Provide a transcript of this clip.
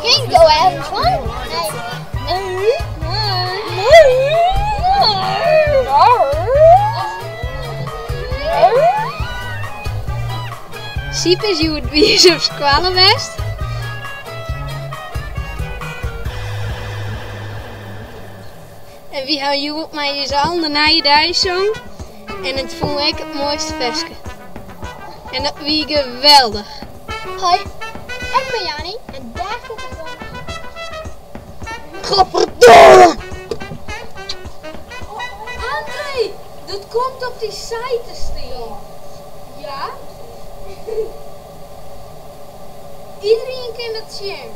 Ging go having fun? Siepers, je wordt weer op squallen best. En wie hou je op mij is al de naaie duizong. En het vond ik het mooiste versje. En dat wie geweldig. Hoi, ik ben Jannie en daar komt het van. Godverdomme! André, dat komt op die site te staan. Ja? Iedereen kan dat zien.